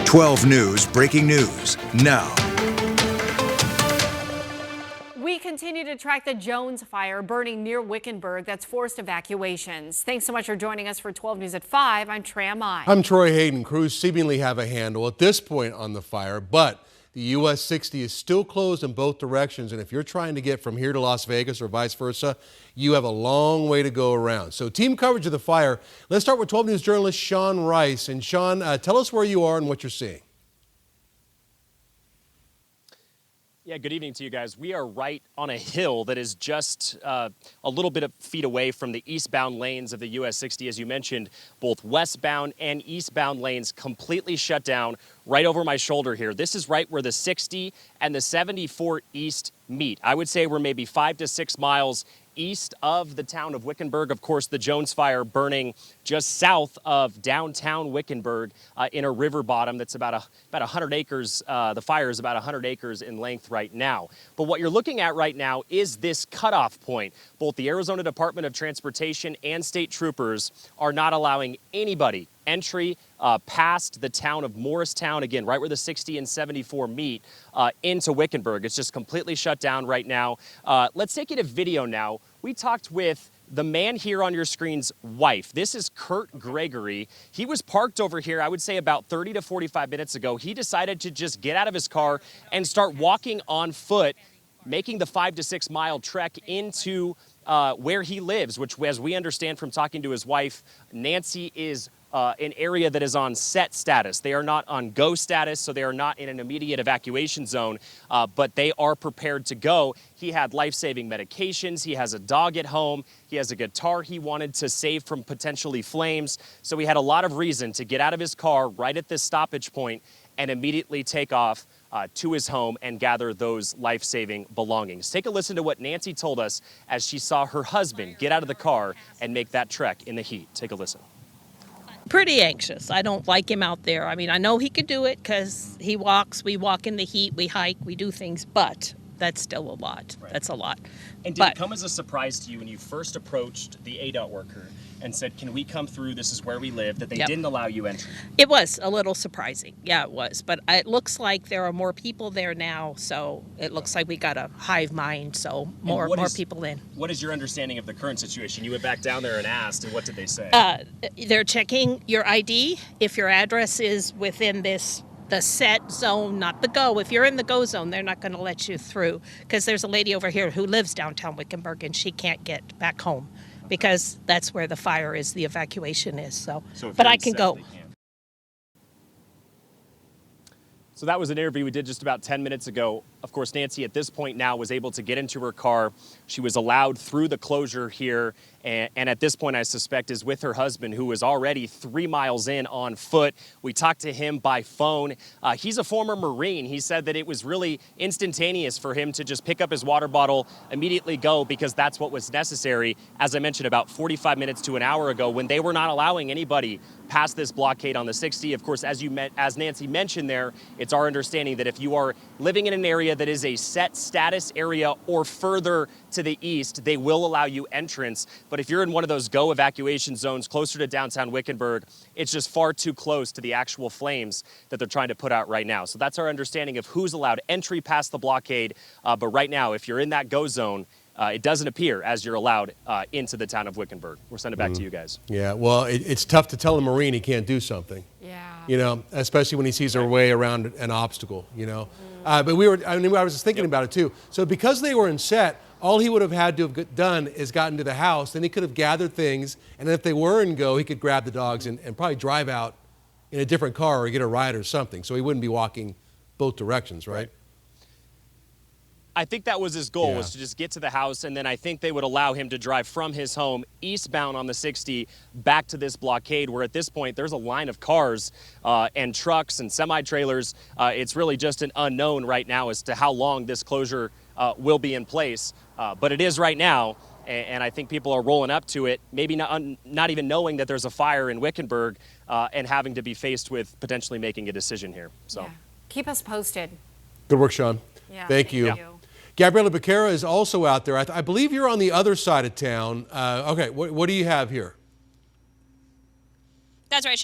12 News breaking news now. We continue to track the Jones fire burning near Wickenburg that's forced evacuations. Thanks so much for joining us for 12 News at 5. I'm Trey Amai. I'm Troy Hayden. Crews seemingly have a handle at this point on the fire, but the US 60 is still closed in both directions. And if you're trying to get from here to Las Vegas or vice versa, you have a long way to go around. So team coverage of the fire. Let's start with 12 News journalist Sean Rice. And Sean, tell us where you are and what you're seeing. Yeah, good evening to you guys. We are right on a hill that is just a little bit of feet away from the eastbound lanes of the US 60. As you mentioned, both westbound and eastbound lanes completely shut down right over my shoulder here. This is right where the 60 and the 74 East meet. I would say we're maybe 5 to 6 miles east of the town of Wickenburg. Of course, the Jones fire burning just south of downtown Wickenburg in a river bottom that's about 100 acres. The fire is about 100 acres in length right now. But what you're looking at right now is this cutoff point. Both the Arizona Department of Transportation and state troopers are not allowing anybody entry past the town of Morristown, again, right where the 60 and 74 meet, into Wickenburg. It's just completely shut down right now. Let's take you to video now. We talked with the man here on your screen's wife. This is Kurt Gregory. He was parked over here, I would say about 30 to 45 minutes ago. He decided to just get out of his car and start walking on foot, making the 5 to 6 mile trek into where he lives, which, as we understand from talking to his wife, Nancy, is an area that is on set status. They are not on go status, so they are not in an immediate evacuation zone, but they are prepared to go. He had life-saving medications. He has a dog at home. He has a guitar he wanted to save from potentially flames. So he had a lot of reason to get out of his car right at this stoppage point and immediately take off to his home and gather those life-saving belongings. Take a listen to what Nancy told us as she saw her husband get out of the car and make that trek in the heat. Take a listen. Pretty anxious. I don't like him out there. I mean, I know he could do it because he walks, we walk in the heat, we hike, we do things, but that's still a lot. Right. That's a lot. And did it come as a surprise to you when you first approached the ADOT worker and said, can we come through, this is where we live, that they didn't allow you entry? It was a little surprising. Yeah, it was. But it looks like there are more people there now, so it looks like we got a hive mind, so more people in. What is your understanding of the current situation? You went back down there and asked, and what did they say? They're checking your ID. If your address is within the set zone, not the go. If you're in the go zone, they're not going to let you through because there's a lady over here who lives downtown Wickenburg and she can't get back home because that's where the fire is, the evacuation is. So but I can go. So that was an interview we did just about 10 minutes ago. Of course, Nancy at this point now was able to get into her car. She was allowed through the closure here. And at this point, I suspect, is with her husband, who was already 3 miles in on foot. We talked to him by phone. He's a former Marine. He said that it was really instantaneous for him to just pick up his water bottle, immediately go, because that's what was necessary. As I mentioned, about 45 minutes to an hour ago, when they were not allowing anybody past this blockade on the 60. Of course, as Nancy mentioned there, it's our understanding that if you are living in an area that is a set status area or further to the east, they will allow you entrance. But if you're in one of those go evacuation zones closer to downtown Wickenburg, it's just far too close to the actual flames that they're trying to put out right now. So that's our understanding of who's allowed entry past the blockade. But right now, if you're in that go zone, it doesn't appear as you're allowed into the town of Wickenburg. We'll send it back to you guys. Yeah, well, it's tough to tell a Marine he can't do something. Yeah. You know, especially when he sees a way around an obstacle, you know. But I was just thinking about it too. So because they were in set, all he would have had to have done is gotten to the house. Then he could have gathered things. And then if they were in go, he could grab the dogs and probably drive out in a different car or get a ride or something. So he wouldn't be walking both directions, right? I think that was his goal, was to just get to the house, and then I think they would allow him to drive from his home eastbound on the 60 back to this blockade, where at this point there's a line of cars and trucks and semi-trailers. It's really just an unknown right now as to how long this closure will be in place, but it is right now, and I think people are rolling up to it, maybe not even knowing that there's a fire in Wickenburg and having to be faced with potentially making a decision here. So keep us posted. Good work, Sean. Yeah, Thank you. Gabriela Becerra is also out there. I believe you're on the other side of town. Okay, what do you have here? That's right,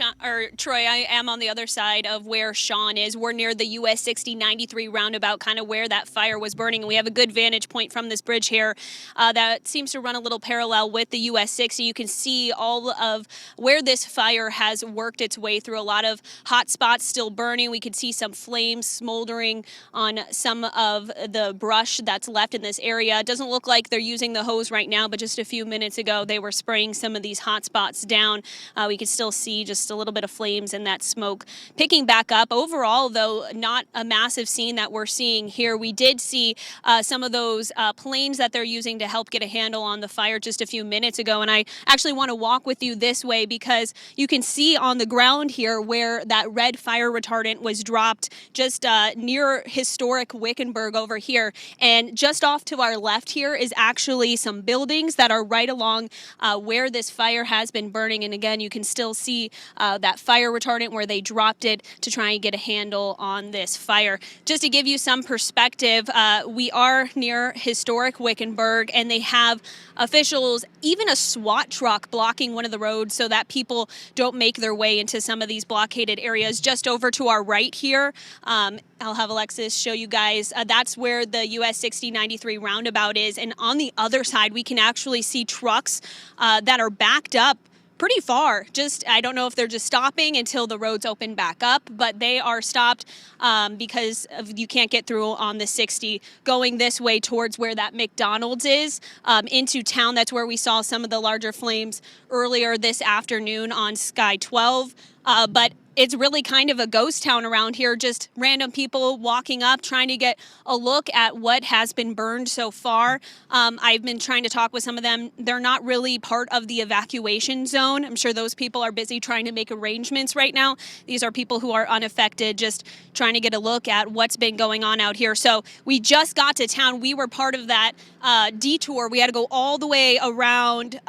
Troy. I am on the other side of where Sean is. We're near the US 60 93 roundabout, kind of where that fire was burning. And we have a good vantage point from this bridge here that seems to run a little parallel with the US 60. You can see all of where this fire has worked its way through. A lot of hot spots still burning. We could see some flames smoldering on some of the brush that's left in this area. It doesn't look like they're using the hose right now, but just a few minutes ago, they were spraying some of these hot spots down. We can still see just a little bit of flames and that smoke picking back up. Overall, though, not a massive scene that we're seeing here. We did see some of those planes that they're using to help get a handle on the fire just a few minutes ago. And I actually want to walk with you this way because you can see on the ground here where that red fire retardant was dropped just near historic Wickenburg over here. And just off to our left here is actually some buildings that are right along where this fire has been burning. And again, you can still see that fire retardant where they dropped it to try and get a handle on this fire. Just to give you some perspective, we are near historic Wickenburg, and they have officials, even a SWAT truck blocking one of the roads so that people don't make their way into some of these blockaded areas. Just over to our right here, I'll have Alexis show you guys. That's where the US 60 93 roundabout is. And on the other side, we can actually see trucks that are backed up pretty far. I don't know if they're just stopping until the roads open back up, but they are stopped because you can't get through on the 60 going this way towards where that McDonald's is into town. That's where we saw some of the larger flames earlier this afternoon on Sky 12. But it's really kind of a ghost town around here, just random people walking up, trying to get a look at what has been burned so far. I've been trying to talk with some of them. They're not really part of the evacuation zone. I'm sure those people are busy trying to make arrangements right now. These are people who are unaffected, just trying to get a look at what's been going on out here. So we just got to town. We were part of that detour. We had to go all the way around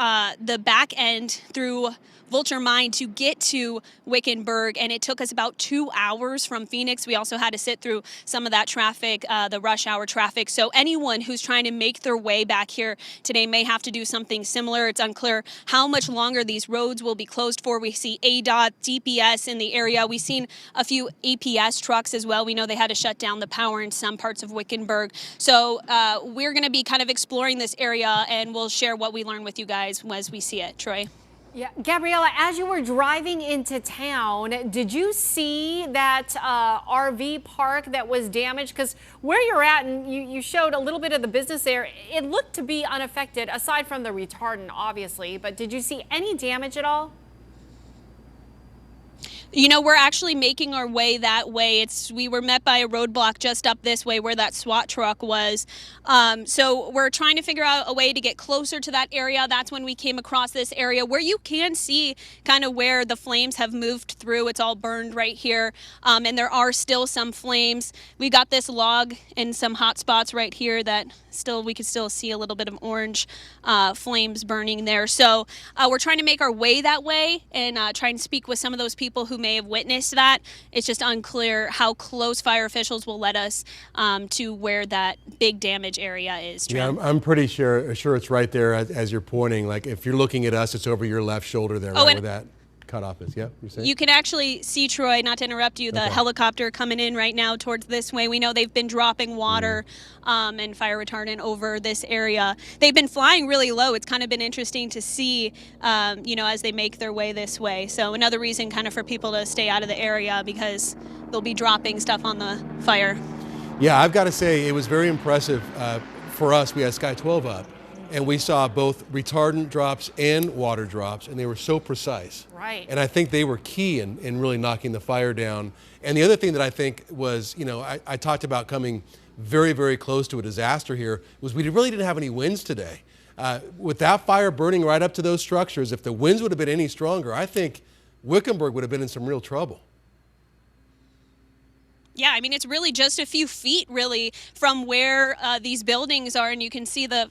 the back end through Vulture Mine to get to Wickenburg, and it took us about 2 hours from Phoenix. We also had to sit through some of that traffic, the rush hour traffic. So anyone who's trying to make their way back here today may have to do something similar. It's unclear how much longer these roads will be closed for. We see ADOT, DPS in the area. We've seen a few APS trucks as well. We know they had to shut down the power in some parts of Wickenburg. So we're going to be kind of exploring this area, and we'll share what we learn with you guys as we see it. Troy? Yeah, Gabriella, as you were driving into town, did you see that RV park that was damaged? Because where you're at, and you showed a little bit of the business there, it looked to be unaffected, aside from the retardant, obviously. But did you see any damage at all? You know, we're actually making our way that way. We were met by a roadblock just up this way where that SWAT truck was. So we're trying to figure out a way to get closer to that area. That's when we came across this area where you can see kind of where the flames have moved through. It's all burned right here. And there are still some flames. We got this log and some hot spots right here that we could still see a little bit of orange flames burning there. So we're trying to make our way that way and try and speak with some of those people who may have witnessed that. It's just unclear how close fire officials will let us to where that big damage area is. Yeah, I'm pretty sure it's right there as you're pointing. Like if you're looking at us, it's over your left shoulder there, right where that cutoff is. Yep, you're saying? You can actually see, Troy, not to interrupt you, the helicopter coming in right now towards this way. We know they've been dropping water and fire retardant over this area. They've been flying really low. It's kind of been interesting to see, as they make their way this way. So another reason kind of for people to stay out of the area, because they'll be dropping stuff on the fire. Yeah, I've got to say it was very impressive for us. We had Sky 12 up, and we saw both retardant drops and water drops, and they were so precise. Right. And I think they were key in really knocking the fire down. And the other thing that I think was, I talked about coming very, very close to a disaster here, was we really didn't have any winds today. With that fire burning right up to those structures, if the winds would have been any stronger, I think Wickenburg would have been in some real trouble. Yeah, I mean, it's really just a few feet, really, from where these buildings are, and you can see the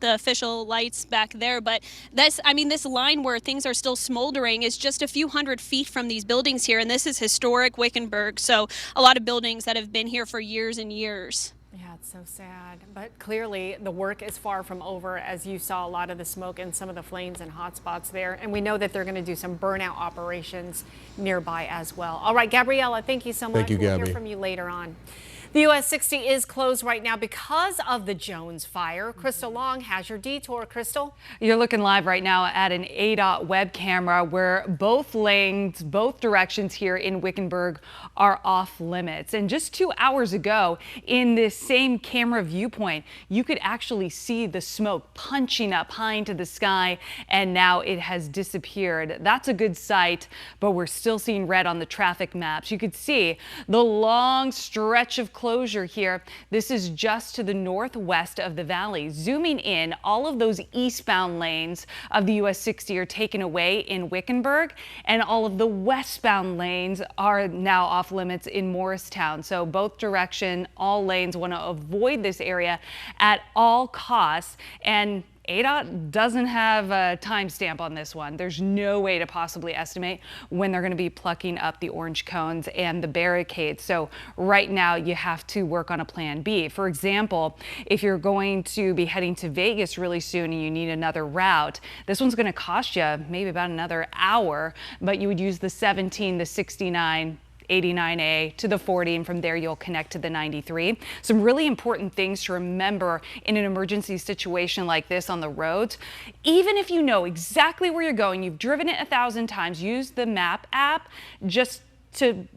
official lights back there. But this line where things are still smoldering is just a few hundred feet from these buildings here, and this is historic Wickenburg, so a lot of buildings that have been here for years and years. Yeah, it's so sad. But clearly the work is far from over, as you saw a lot of the smoke and some of the flames and hot spots there. And we know that they're going to do some burnout operations nearby as well. All right, Gabriella, thank you so much. Thank you, We'll Gabby. hear from you later on. The US 60 is closed right now because of the Jones fire. Crystal Long has your detour. Crystal? You're looking live right now at an ADOT web camera where both lanes, both directions here in Wickenburg are off limits. And just 2 hours ago, in this same camera viewpoint, you could actually see the smoke punching up high into the sky, and now it has disappeared. That's a good sight, but we're still seeing red on the traffic maps. You could see the long stretch of closure here. This is just to the northwest of the valley. Zooming in, all of those eastbound lanes of the US 60 are taken away in Wickenburg, and all of the westbound lanes are now off limits in Morristown. So both direction, all lanes want to avoid this area at all costs. And ADOT doesn't have a timestamp on this one. There's no way to possibly estimate when they're going to be plucking up the orange cones and the barricades. So right now you have to work on a plan B. For example, if you're going to be heading to Vegas really soon and you need another route, this one's going to cost you maybe about another hour, but you would use the 17, the 69, 89A to the 40, and from there you'll connect to the 93. Some really important things to remember in an emergency situation like this on the roads. Even if you know exactly where you're going, you've driven it 1,000 times, use the map app just to,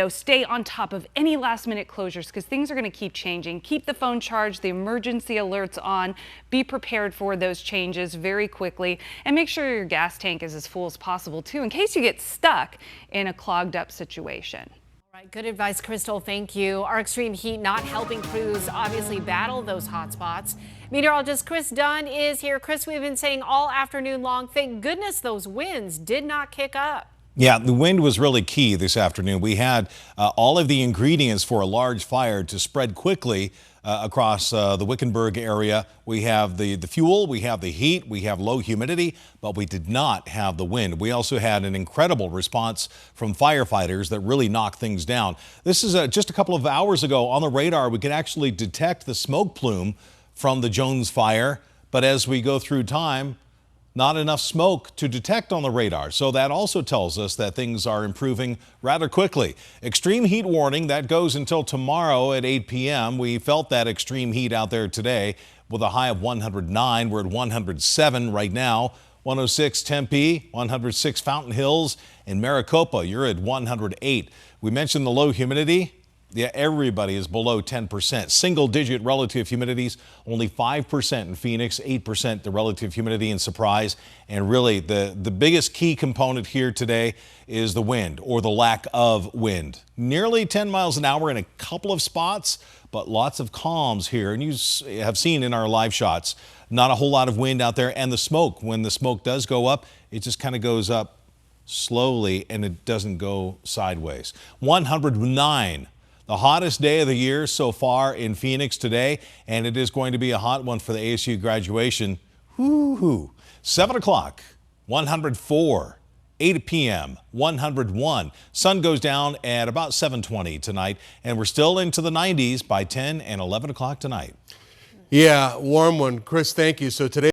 stay on top of any last minute closures, because things are going to keep changing. Keep the phone charged, the emergency alerts on, be prepared for those changes very quickly, and make sure your gas tank is as full as possible too, in case you get stuck in a clogged up situation. All right, good advice, Crystal. Thank you. Our extreme heat not helping crews obviously battle those hot spots. Meteorologist Chris Dunn is here. Chris, we've been saying all afternoon long, thank goodness those winds did not kick up. Yeah, the wind was really key this afternoon. We had all of the ingredients for a large fire to spread quickly across the Wickenburg area. We have the fuel, we have the heat, we have low humidity, but we did not have the wind. We also had an incredible response from firefighters that really knocked things down. This is just a couple of hours ago on the radar. We could actually detect the smoke plume from the Jones fire, but as we go through time, not enough smoke to detect on the radar. So that also tells us that things are improving rather quickly. Extreme heat warning, that goes until tomorrow at 8 p.m. We felt that extreme heat out there today with a high of 109. We're at 107 right now. 106 Tempe, 106 Fountain Hills, and Maricopa, you're at 108. We mentioned the low humidity. Yeah, everybody is below 10%. Single-digit relative humidities, only 5% in Phoenix, 8% the relative humidity in Surprise. And really, the biggest key component here today is the wind, or the lack of wind. Nearly 10 miles an hour in a couple of spots, but lots of calms here. And you have seen in our live shots, not a whole lot of wind out there. And the smoke, when the smoke does go up, it just kind of goes up slowly and it doesn't go sideways. 109. The hottest day of the year so far in Phoenix today, and it is going to be a hot one for the ASU graduation. Woo-hoo. 7 o'clock, 104. 8 p.m., 101. Sun goes down at about 7:20 tonight, and we're still into the 90s by 10 and 11 o'clock tonight. Yeah, warm one. Chris, thank you. So today